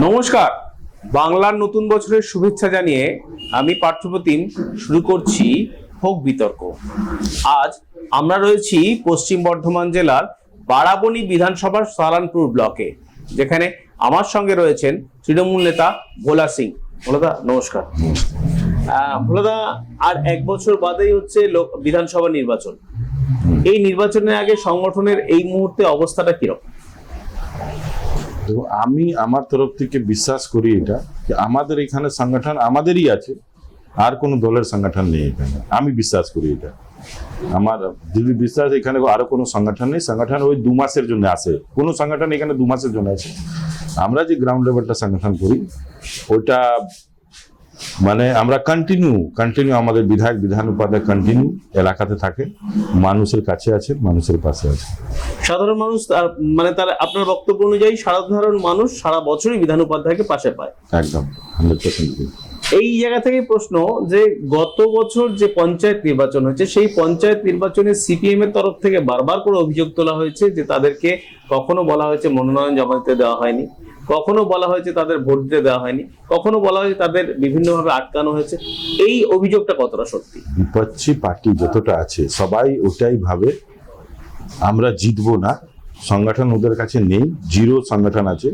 নমস্কার, বাংলার নতুন বছরের শুভেচ্ছা জানিয়ে আমি পার্থপ্রতিম শুরু করছি হোক বিতর্ক। আজ আমরা রয়েছি পশ্চিম বর্ধমান জেলার বারাবণী বিধানসভার সালানপুর ব্লকে, যেখানে আমার সঙ্গে রয়েছেন তৃণমূল নেতা ভোলা সিং। ভোলাদা নমস্কার। ভোলাদা, আর এক বছর বাদেই হচ্ছে বিধানসভা নির্বাচন। এই নির্বাচনের আগে সংগঠনের এই মুহূর্তে অবস্থাটা কিরকম? আমি আমার তরফ থেকে বিশ্বাস করি এটা যে আমাদের এখানে সংগঠন আমাদেরই আছে, আর কোনো দলের সংগঠন নেই এখানে। আমি বিশ্বাস করি এটা, আমার যদি বিশ্বাস, এখানে আরো কোনো সংগঠন নেই। সংগঠন ওই 2 মাসের জন্য আসে, কোনো সংগঠন এখানে 2 মাসের জন্য আছে। আমরা যে গ্রাউন্ড লেভেলটা সংগঠন করি ওইটা মানে আমরা কন্টিনিউ আমাদের বিধান উপাধ্যায় কন্টিনিউ এলাকাতে থাকে, মানুষের কাছে আছে, মানুষের পাশে আছে। সাধারণ মানুষ মানে তার আপনার বক্তব্য অনুযায়ী সাধারণ মানুষ সারা বছরই বিধান উপাধ্যায়কে পাশে পায়। একদম 100%। এই জায়গা থেকে প্রশ্ন যে গত বছর যে পঞ্চায়েত নির্বাচন হয়েছে, সেই পঞ্চায়েত নির্বাচনে সিপিএম এর তরফ থেকে বারবার করে অভিযোগ তোলা হয়েছে যে তাদেরকে কখনো বলা হয়েছে মনোনয়ন জমা দিতে দেওয়া হয়নি, কখনো বলা হয়েছে তাদের ভোট দিতে দেওয়া হয়নি, কখনো বলা হয়েছে তাদের বিভিন্নভাবে আটকানো হয়েছে। এই অভিযোগটা কতটা সত্যি? বিপক্ষী পার্টি যতটা আছে সবাই ওটাই ভাবে আমরা জিতবো না, সংগঠন ওদের কাছে নেই, জিরো সংগঠন আছে।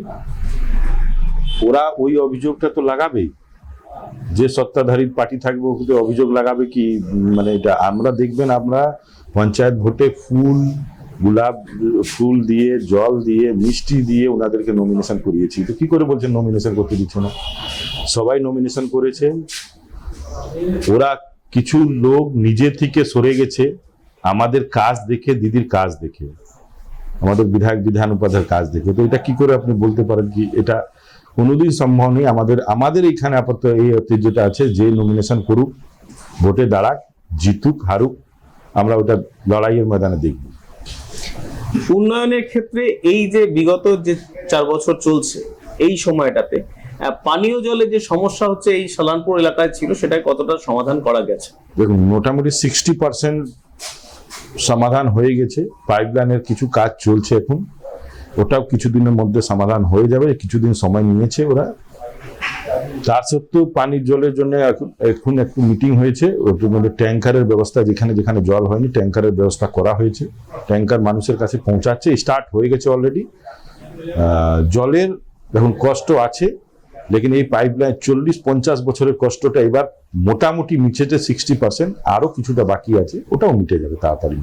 ওরা ওই অভিযোগটা তো লাগাবেই, যে সত্তাধারী পার্টি থাকবে ওকে অভিযোগ লাগাবে কি? মানে এটা আমরা দেখবেন, আমরা পঞ্চায়েত ভোটে গোলাপ ফুল দিয়ে, জল দিয়ে, মিষ্টি দিয়ে ওনাদেরকে নমিনেশন করিয়েছি। তো কি করে বলছেন নমিনেশন করতে দিচ্ছে না? সবাই নমিনেশন করেছে। ওরা কিছু লোক নিজে থেকে সরে গেছে আমাদের কাজ দেখে, দিদির কাজ দেখে, আমাদের বিধান উপাধ্যায়ের কাজ দেখে। তো এটা কি করে আপনি বলতে পারেন কি এটা কোনোদিন সম্ভব নেই। আমাদের এখানে আপাতত এই ঐতিহ্যটা আছে, যে নমিনেশন করুক, ভোটে দাঁড়াক, জিতুক হারুক, আমরা ওটা লড়াইয়ের ময়দানে দেখব। উন্নয়নের ক্ষেত্রে এই যে বিগত যে 4 বছর চলছে, এই সময়টাতে পানীয় জলের যে সমস্যা হচ্ছে এই সালানপুর এলাকায় ছিল, সেটা কতটা সমাধান করা গেছে? দেখুন, মোটামুটি 60% সমাধান হয়ে গেছে। পাইপলাইনের কিছু কাজ চলছে এখন, ওটাও কিছুদিনের মধ্যে সমাধান হয়ে যাবে। কিছুদিন সময় নিয়েছে ওরা। তার সত্ত্বেও পানির জলের জন্য এখন একটু মিটিং হয়েছে, ওটার মধ্যে ট্যাঙ্কারের ব্যবস্থা, যেখানে যেখানে জল হয়নি ট্যাঙ্কারের ব্যবস্থা করা হয়েছে। ট্যাঙ্কার মানুষের কাছে পৌঁছাচ্ছে, স্টার্ট হয়ে গেছে অলরেডি। জলের এখন কষ্ট আছে, লেকিন এই পাইপলাইন 40-50 বছরের কষ্টটা এবার মোটামুটি মিটেছে 60%, আরো কিছুটা বাকি আছে, ওটাও মিটে যাবে তাড়াতাড়ি।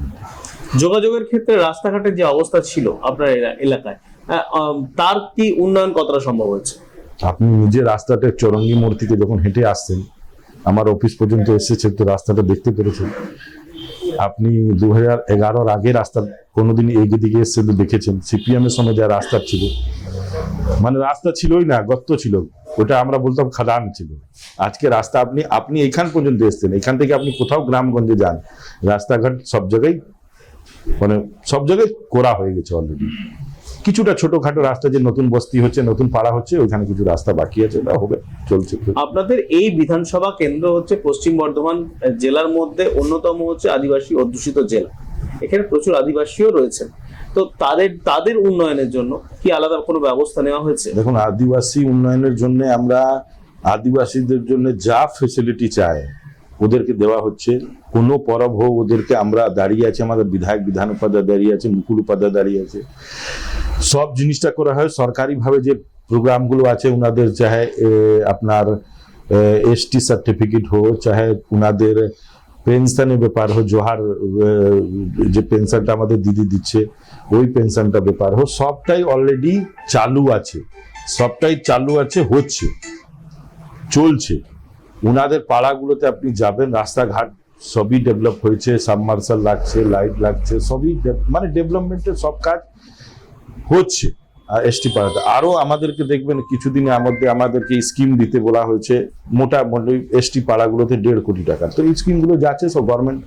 যোগাযোগের ক্ষেত্রে রাস্তাঘাটের যে অবস্থা ছিল আপনার এলাকায়, তার কি উন্নয়ন কতটা সম্ভব হয়েছে? আপনি নিজে রাস্তাটা চৌরঙ্গি মোড় থেকে যখন হেঁটে আসছেন আমার অফিস পর্যন্ত এসেছে, তো রাস্তাটা দেখতে পেরেছেন। আপনি 2011-র আগে রাস্তা কোনোদিন এই দিকে এসে দেখেছেন? সিপিএম এর সময় যা রাস্তা ছিল, মানে রাস্তা ছিলই না, গর্ত ছিল, ওটা আমরা বলতাম খাদান ছিল। আজকে রাস্তা আপনি এখান পর্যন্ত এসছেন, এখান থেকে আপনি কোথাও গ্রামগঞ্জে যান, রাস্তাঘাট সব জায়গায় করা হয়ে গেছে অলরেডি। কিছুটা ছোটখাটো রাস্তা, যে নতুন বস্তি হচ্ছে, নতুন পাড়া হচ্ছে, ওইখানে কিছু রাস্তা বাকি আছে, ওটা হবে, চলছে। আপনাদের এই বিধানসভা কেন্দ্র হচ্ছে পশ্চিম বর্ধমান জেলার মধ্যে অন্যতম হচ্ছে আদিবাসী অধ্যুষিত জেলা। এখানে প্রচুর আদিবাসীও রয়েছেন। তো তাদের উন্নয়নের জন্য কি আলাদা কোনো ব্যবস্থা নেওয়া হয়েছে? দেখুন, আদিবাসী উন্নয়নের জন্য আমরা আদিবাসীদের জন্য যা ফেসিলিটি চাই ওদেরকে দেওয়া হচ্ছে। কোনো পরব হোক, ওদেরকে আমরা দাঁড়িয়ে আছে, আমাদের বিধান উপাধ্যায় দাঁড়িয়ে আছে, মুকুল উপাধ্যায় দাঁড়িয়ে আছে, সব জিনিসটা করা হয় সরকারি ভাবে। যে প্রোগ্রামগুলো আছে ওনাদের, চাহে আপনার এসটি সার্টিফিকেট হোক, চাহে ওনাদের পেনশনের ব্যাপার হোক, জোহার যে পেনশনটা আমাদের দিদি দিচ্ছে ওই পেনশনটা ব্যাপার হোক, সবটাই অলরেডি চালু আছে, হচ্ছে, চলছে। ওনাদের পাড়াগুলোতে আপনি যাবেন, রাস্তাঘাট সবই ডেভেলপ হয়েছে, সাবমার্সাল লাগছে, লাইট লাগছে, সবই মানে ডেভেলপমেন্টের সব কাজ হচ্ছে। আর এসটি পাড়াতে আরো আমাদেরকে দেখবেন কিছুদিনের মধ্যে আমাদেরকে স্কিম দিতে বলা হয়েছে, মোটামুটি এসটি পাড়াগুলোতে 1.5 কোটি টাকা। তো এই স্কিমগুলো যাচ্ছে, সব গভর্নমেন্ট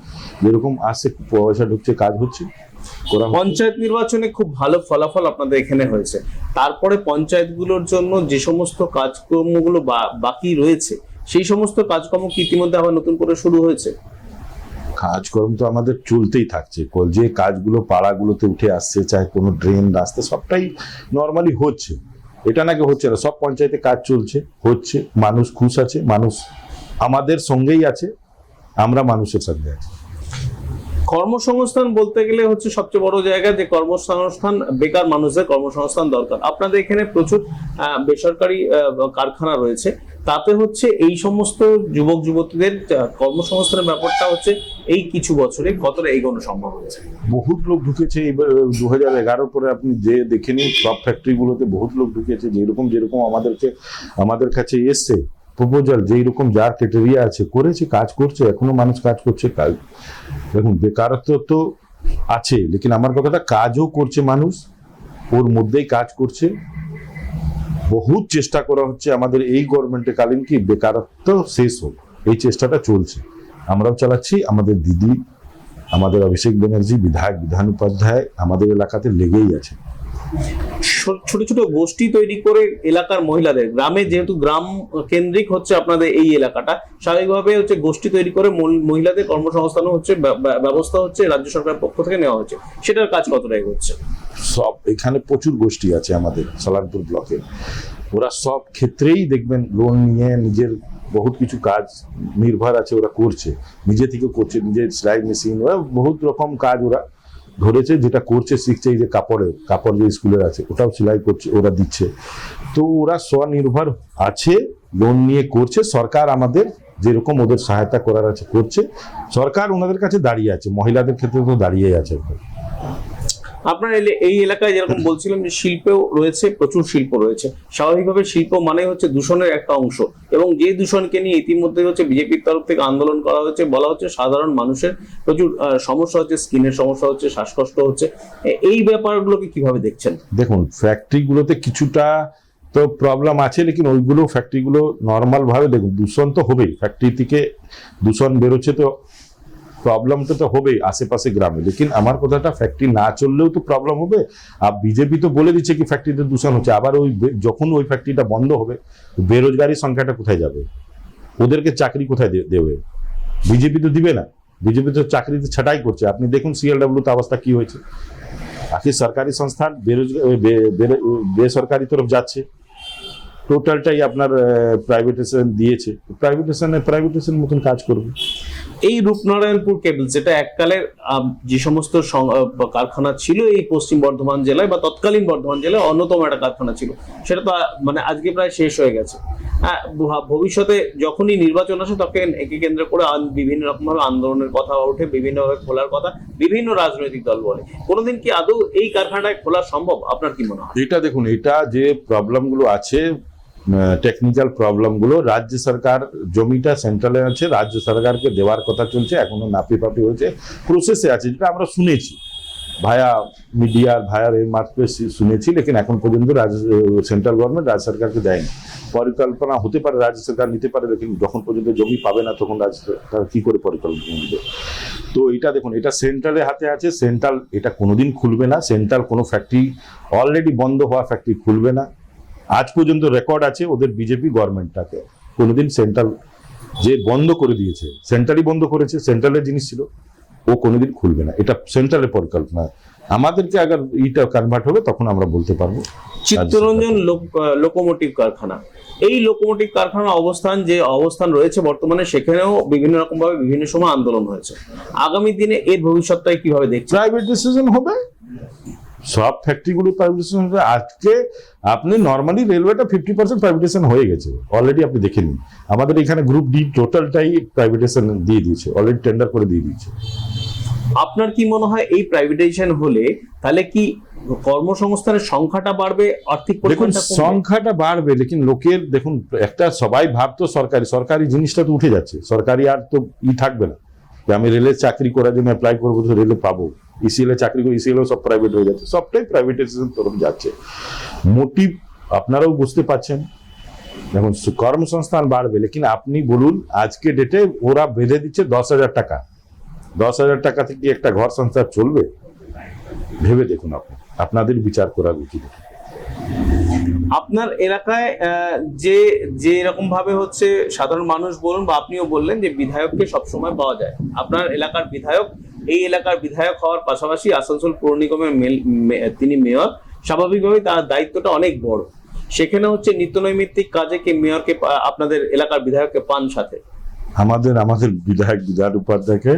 যেরকম আসছে পয়সা ঢুকছে, কাজ হচ্ছে। পঞ্চায়েত নির্বাচনে খুব ভালো ফলাফল আপনাদের এখানে হয়েছে, তারপরে পঞ্চায়েতগুলোর জন্য যে সমস্ত কাজকর্মগুলো বাকি রয়েছে, সেই সমস্ত কাজকর্ম কি ইতিমধ্যে আবার নতুন করে শুরু হয়েছে? কাজকর্ম তো আমাদের চলতেই থাকছে। যে কাজগুলো পাড়াগুলোতে উঠে আসছে, চাहे কোনো ড্রেন, রাস্তা, সবটাই নর্মালি হচ্ছে। এটা নাকি হচ্ছে না, সব পঞ্চায়েতে কাজ চলছে, হচ্ছে, মানুষ খুশ আছে, মানুষ আমাদের সঙ্গেই আছে, আমরা মানুষের সঙ্গে আছি। কর্মসংস্থান বলতে গেলে হচ্ছে সবচেয়ে বড় জায়গা, যে কর্মসংস্থান, বেকার মানুষদের কর্মসংস্থান দরকার। আপনাদের এখানে প্রচুর বেসরকারি কারখানা রয়েছে, তাতে হচ্ছে এই সমস্ত যুবক যুবতীদের কর্মসংস্থানের ব্যাপারটা হচ্ছে এই কিছু বছরে কতটা এগোনো সম্ভব হয়েছে? বহুত লোক ঢুকেছে এই 2011 পরে, আপনি যে দেখে নিন সব ফ্যাক্টরিগুলোতে বহুত লোক ঢুকেছে। যেরকম আমাদের কাছে এসছে প্রপোজাল, যেই রকম যার ক্রাইটেরিয়া আছে, করেছে, কাজ করছে, এখনো মানুষ কাজ করছে। কাজ দেখুন, বেকারত্ব তো আছে, লেকিন আমার কথাটা কাজও করছে মানুষ, ওর মধ্যেই কাজ করছে। বহুত চেষ্টা করা হচ্ছে আমাদের এই গভর্নমেন্টে কালীন কি বেকারত্ব শেষ হোক, এই চেষ্টাটা চলছে, আমরাও চালাচ্ছি। আমাদের দিদি, আমাদের অভিষেক ব্যানার্জি বিধায়ক, বিধান উপাধ্যায় আমাদের এলাকাতে লেগেই আছে। ছোট ছোট গোষ্ঠী তৈরি করে এলাকার মহিলাদের, গ্রামে যেহেতু গ্রাম কেন্দ্রিক হচ্ছে আপনাদের এই এলাকাটা, স্বাভাবিকভাবে হচ্ছে গোষ্ঠী তৈরি করে মহিলাদের কর্মসংস্থান হচ্ছে, ব্যবস্থা হচ্ছে রাজ্য সরকারের পক্ষ থেকে নেওয়া হচ্ছে, সেটার কাজ কতটা এগোচ্ছে? সব এখানে প্রচুর গোষ্ঠী আছে আমাদের সালানপুর ব্লকে, ওরা সব ক্ষেত্রেই দেখবেন লোন নিয়ে নিজের বহুত কিছু কাজ নির্ভর আছে, ওরা করছে, নিজে থেকে করছে, নিজের সেলাই মেশিন, ওরা বহুত রকম কাজ ওরা ধরেছে, যেটা করছে, শিখছে। এই যে কাপড় যে স্কুলের আছে, ওটাও সেলাই করছে, ওরা দিচ্ছে। তো ওরা স্বনির্ভর আছে, লোন নিয়ে করছে। সরকার আমাদের যেরকম ওদের সহায়তা করার আছে করছে, সরকার ওনাদের কাছে দাঁড়িয়ে আছে, মহিলাদের ক্ষেত্রে তো দাঁড়িয়ে আছে। আপনার এই এলাকায় যেরকম বলছিলাম যে শিল্পও রয়েছে, প্রচুর শিল্প রয়েছে। স্বাভাবিকভাবে শিল্প মানে হচ্ছে দূষণের একটা অংশ, এবং যে দূষণকে নিয়ে ইতিমধ্যে হচ্ছে বিজেপির তরফ থেকে আন্দোলন করা হচ্ছে। বলা হচ্ছে সাধারণ মানুষের প্রচুর সমস্যা হচ্ছে, স্কিনের সমস্যা হচ্ছে, শ্বাসকষ্ট হচ্ছে। এই ব্যাপারগুলোকে কিভাবে দেখছেন? দেখুন, ফ্যাক্টরিগুলোতে কিছুটা তো প্রবলেম আছে, লেকিন ওইগুলো ফ্যাক্টরিগুলো নর্মাল ভাবে, দেখুন দূষণ তো হবেই, ফ্যাক্টরি থেকে দূষণ বেরোচ্ছে, তো প্রবলেমটা তো হবেই আশেপাশে গ্রামে। লেকিন আমার কথাটা, ফ্যাক্টরি না চললেও তো প্রবলেম হবে। আর বিজেপি তো বলে দিচ্ছে কি ফ্যাক্টরিতে দূষণ হচ্ছে, আবার যখন ওই ফ্যাক্টরিটা বন্ধ হবে, বেরোজগারির সংখ্যাটা কোথায় যাবে? ওদেরকে চাকরি কোথায় দেবে? বিজেপি তো দিবে না, বিজেপি তো চাকরিতে ছাঁটাই করছে। আপনি দেখুন সিএলডব্লিউ তো অবস্থা কি হয়েছে। আখের সরকারি সংস্থান বেসরকারি তরফ যাচ্ছে, টোটালটাই আপনার প্রাইভেটাইজেশন দিয়েছে। প্রাইভেটাইজেশন মতন কাজ করবে। এই রূপনারায়ণপুর কেবলস, যেটা এককালের যে সমস্ত কারখানা ছিল এই পশ্চিম বর্ধমান জেলায় বা তৎকালীন বর্ধমান জেলায় অন্যতম একটা কারখানা ছিল, সেটা তো মানে আজকে প্রায় শেষ হয়ে গেছে। ভবিষ্যতে যখনই নির্বাচন আসে, তখন একে কেন্দ্র করে বিভিন্ন রকম ভাবে আন্দোলনের কথা ওঠে, বিভিন্ন ভাবে খোলার কথা বিভিন্ন রাজনৈতিক দল বলে। কোনোদিন কি আদৌ এই কারখানাটায় খোলা সম্ভব? আপনার কি মনে হয়? এটা দেখুন, এটা যে প্রবলেম গুলো আছে, টেকনিক্যাল প্রবলেম গুলো, রাজ্য সরকার জমিটা সেন্ট্রালে আছে, রাজ্য সরকারকে দেওয়ার কথা চলছে, এখনো নাপিপাপি হয়েছে, প্রসেসে আছে, যেটা আমরা শুনেছি ভায়া মিডিয়ার ভায়ার এর মাধ্যমে শুনেছি। লেকিন এখন পর্যন্ত সেন্ট্রাল গভর্নমেন্ট রাজ্য সরকারকে দেয়নি। পরিকল্পনা হতে পারে রাজ্য সরকার নিতে পারে, লেকিন যখন পর্যন্ত জমি পাবে না তখন রাজ্য সরকার কি করে পরিকল্পনা দিবে? তো এটা দেখুন, এটা সেন্ট্রালের হাতে আছে। সেন্ট্রাল এটা কোনোদিন খুলবে না। সেন্ট্রাল কোনো ফ্যাক্টরি, অলরেডি বন্ধ হওয়া ফ্যাক্টরি খুলবে না। আজ পর্যন্ত রেকর্ড আছে ওদের বিজেপি গভর্নমেন্টটাকে, কোনোদিন সেন্ট্রাল যে বন্ধ করে দিয়েছে, সেন্ট্রালই বন্ধ করেছে, সেন্ট্রালের জিনিস ছিল, ও কোনোদিন খুলবে না। এটা সেন্ট্রালের পরিকল্পনা। আমাদেরকে আগে এইটা কনভার্ট হবে, তখন আমরা বলতে পারবো। চিত্তরঞ্জন লোকোমোটিভ কারখানা, এই লোকোমোটিভ কারখানার অবস্থান রয়েছে বর্তমানে, সেখানেও বিভিন্ন রকম ভাবে বিভিন্ন সময় আন্দোলন হয়েছে। আগামী দিনে এর ভবিষ্যৎটাই কিভাবে দেখছেন? প্রাইভেটাইজেশন হবে, সব ফ্যাক্টরিগুলো প্রাইভেটাইজেশন হবে। আজকে আপনি নর্মালি রেলওয়েটা 50% প্রাইভেটাইজেশন হয়ে গেছে অলরেডি, আপনি দেখে নিন। আমাদের এখানে গ্রুপ ডি টোটালটাই প্রাইভেটাইজেশন দিয়ে দিয়েছে, অলরেডি টেন্ডার করে দিয়ে দিয়েছে। আপনার কি মনে হয় এই প্রাইভেটাইজেশন হলে তাহলে কি কর্মসংস্থানের সংখ্যাটা বাড়বে, আর্থিক দেখুন সংখ্যাটা বাড়বে, লেকিন লোকের দেখুন একটা সবাই ভাবতো সরকারি জিনিসটা তো উঠে যাচ্ছে, সরকারি আর তো থাকবে না যে আমি রেলের চাকরি করার জন্য অ্যাপ্লাই করবো তো রেলে পাবো, ইসিএল এ চাকরি করে ইসিএল সব প্রাইভেট হয়ে যাচ্ছে, সবটাই প্রাইভেটাইজেশন তরফ যাচ্ছে। মোটিভ আপনারাও বুঝতে পারছেন। দেখুন কর্মসংস্থান বাড়বে, লেকিন আপনি বলুন আজকে ডেটে ওরা বেঁধে দিচ্ছে 10,000 টাকা, 10,000 টাকা থেকে একটা ঘর সংসার চলবে? ভেবে দেখুন, আপনাদের বিচার করার উচিত। আপনার এলাকায় যে এরকম ভাবে হচ্ছে সাধারণ মানুষ বলুন বা আপনিও বললেন যে বিধায়ককে সবসময় পাওয়া যায়, আপনার এলাকার বিধায়ক, এই এলাকার বিধায়ক হওয়ার পাশাপাশি আসানসোল পৌর নিগমের তিনি মেয়র, স্বাভাবিকভাবেই তার দায়িত্বটা অনেক বড়। সেখানে হচ্ছে নিত্যনৈমিত্তিক কাজে কে মেয়রকে আপনাদের এলাকার বিধায়ককে পান সাথে? আমাদের বিধায়ক বিধান উপাধ্যায়কে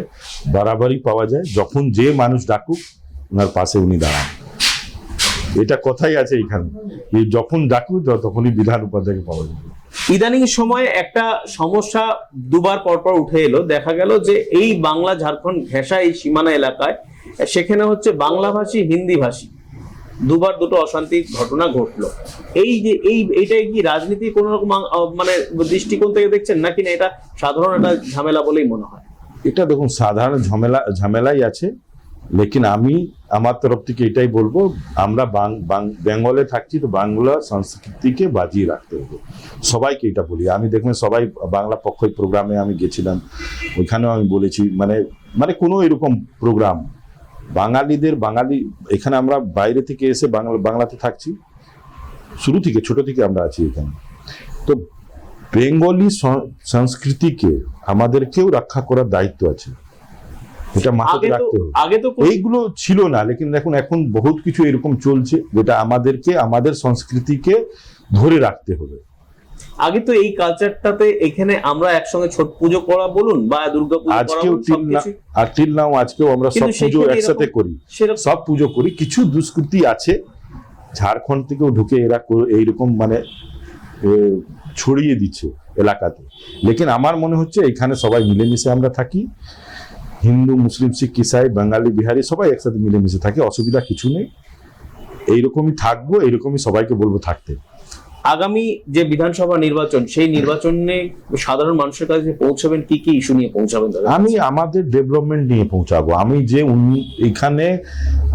বারাবারই পাওয়া যায়, যখন যে মানুষ ডাকুক ওনার পাশে উনি দাঁড়ান। এটা কথাই আছে এখানে, এই যখন ডাকুক তখনই বিধান উপাধ্যায়কে পাওয়া যাবে। ইদানিং সময়ে একটা সমস্যা দুবার পরপর উঠে এলো, দেখা গেল যে এই বাংলা ঝাড়খণ্ড ঘেঁষা এই সীমানা এলাকায় সেখানে হচ্ছে বাংলাভাষী হিন্দি ভাষী দুবার দুটো অশান্তির ঘটনা ঘটলো। এই যে এইটাই কি রাজনীতি কোন রকম মানে দৃষ্টিকোণ থেকে দেখছেন, নাকি না এটা সাধারণ একটা ঝামেলা বলেই মনে হয়? এটা দেখুন সাধারণ ঝামেলাই আছে, লেকিন আমি আমার তরফ থেকে এটাই বলবো, আমরা বেঙ্গলে থাকছি তো বাংলা সংস্কৃতিকে বাজিয়ে রাখতে হবে, সবাইকে এটা বলি। আমি দেখবেন সবাই বাংলা পক্ষ প্রোগ্রামে আমি গেছিলাম, ওইখানেও আমি বলেছি মানে কোনো এরকম প্রোগ্রাম বাঙালি এখানে আমরা বাইরে থেকে এসে বাংলাতে থাকছি, শুরু থেকে ছোট থেকে আমরা আছি এখানে, তো বেঙ্গলি সংস্কৃতিকে আমাদেরকেও রক্ষা করার দায়িত্ব আছে, এটা মাথায় রাখতে হবে। আগে তো এইগুলো ছিল না, লেকিন দেখুন এখন বহুত কিছু এরকম চলছে যেটা আমাদেরকে আমাদের সংস্কৃতিকে ধরে রাখতে হবে। আগে তো এই কালচারটাতে এখানে আমরা একসঙ্গে ছট পুজো করা বলুন বা দুর্গা পুজো করা আজকেও বলুন, সবকিছু টিল নাও আজকেও আমরা সব কিন্তু পুজো সেখানে একসাথে করি, সেরকম সব পুজো করি। কিছু দুষ্কৃতি আছে ঝাড়খণ্ড থেকেও ঢুকে এরা এইরকম মানে ছড়িয়ে দিচ্ছে এলাকাতে, লেকিন আমার মনে হচ্ছে এখানে সবাই মিলেমিশে আমরা থাকি, হিন্দু মুসলিম শিখ ইসাই বাঙালি বিহারি সবাই একসাথে মিলেমিশে থাকে, অসুবিধা কিছু নেই। এইরকমই থাকবো, এইরকমই সবাইকে বলবো থাকতে। আগামী যে বিধানসভা নির্বাচন, সেই নির্বাচনে সাধারণ মানুষের কাছে পৌঁছাবেন, কি কি ইস্যু নিয়ে পৌঁছাবেন? আমি আমাদের ডেভেলপমেন্ট নিয়ে পৌঁছাবো, আমি যে এখানে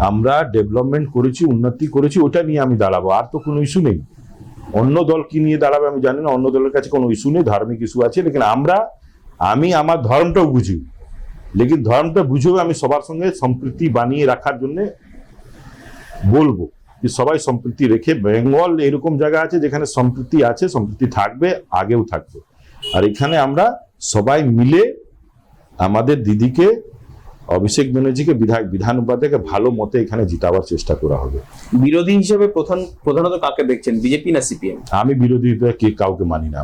আমরা ডেভেলপমেন্ট করেছি, উন্নতি করেছি, ওটা নিয়ে আমি দাঁড়াবো, আর তো কোনো ইস্যু নেই। অন্য দল কি নিয়ে দাঁড়াবে আমি জানি না, অন্য দলের কাছে কোনো ইস্যু নেই, ধার্মিক ইস্যু আছে, লেকিন আমি আমার ধর্মটাও বুঝি, লেকিন ধর্মটা বুঝেও আমি সবার সঙ্গে সম্প্রীতি বানিয়ে রাখার জন্য বলবো যে সবাই সম্প্রীতি রেখে, বেঙ্গল এরকম জায়গা আছে যেখানে সম্প্রীতি আছে, সম্প্রীতি থাকবে, আগেও থাকবে। আর এখানে আমরা সবাই মিলে আমাদের দিদিকে, অভিষেক ব্যানার্জিকে, বিধান উপাধ্যায়কে ভালো মতে এখানে জিতাবার চেষ্টা করা হবে। বিরোধী হিসেবে প্রধানত কাকে দেখছেন, বিজেপি না সিপিএম? আমি বিরোধীরা কাউকে মানি না,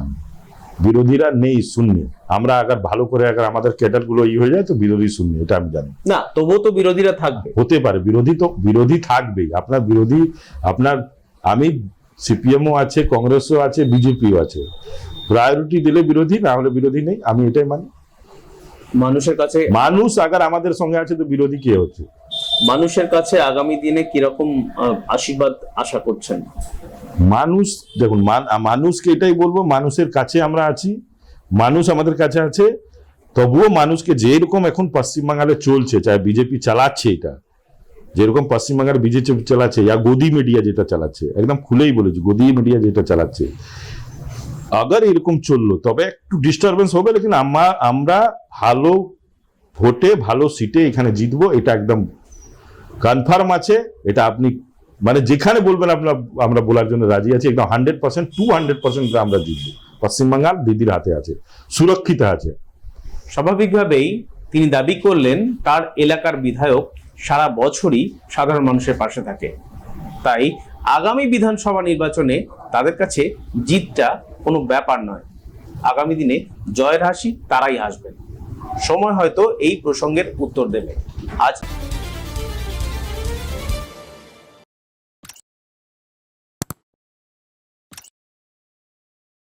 বিরোধীরা নেই, শূন্য। আমরা আগার ভালো করে আমাদের ক্যাডার গুলো হয়ে যায় তো বিরোধী শূন্য, এটা আমি জানি না, তবুও তো বিরোধীরা থাকবে। হতে পারে, বিরোধী থাকবেই, আমি সিপিএমও আছে, কংগ্রেসও আছে, বিজেপিও আছে, প্রায়োরিটি দিলে বিরোধী, না হলে বিরোধী নেই, আমি এটাই মানি। মানুষের কাছে মানুষ আগার আমাদের সঙ্গে আছে তো বিরোধী কে হচ্ছে? মানুষের কাছে আগামী দিনে কিরকম আশীর্বাদ আশা করছেন? মানুষ দেখুন, মানুষকে এটাই বলবো, মানুষের কাছে আমরা আছি, মানুষ আমাদের কাছে আছে, তবুও মানুষকে যেরকম এখন পশ্চিমবাংলায় চলছে, চাই বিজেপি চালাচ্ছে, এটা যেরকম পশ্চিমবাংলার বিজেপি চালাচ্ছে, ইয়া গদি মিডিয়া যেটা চালাচ্ছে, একদম খুলেই বলেছি, গদি মিডিয়া যেটা চালাচ্ছে, আগার এরকম চললো তবে একটু ডিস্টারবেন্স হবে, লেকিন আমরা ভালো ভোটে ভালো সিটে এখানে জিতবো, এটা একদম কনফার্ম আছে। এটা আপনি মানে যেখানে বলবেন আমরা বলার জন্য রাজি আছি, একদম 100%, 200% আমরা জিতবো। পশ্চিমবাংলার দিদির হাতে আছে, সুরক্ষিত আছে। স্বাভাবিকভাবেই তিনি দাবি করলেন তার এলাকার বিধায়ক সারা বছরই সাধারণ মানুষের পাশে থাকে, তাই আগামী বিধানসভা নির্বাচনে তাদের কাছে জিতটা কোনো ব্যাপার নয়। আগামী দিনে জয়ের হাসি তারাই হাসবেন, সময় হয়তো এই প্রসঙ্গের উত্তর দেবে। আজ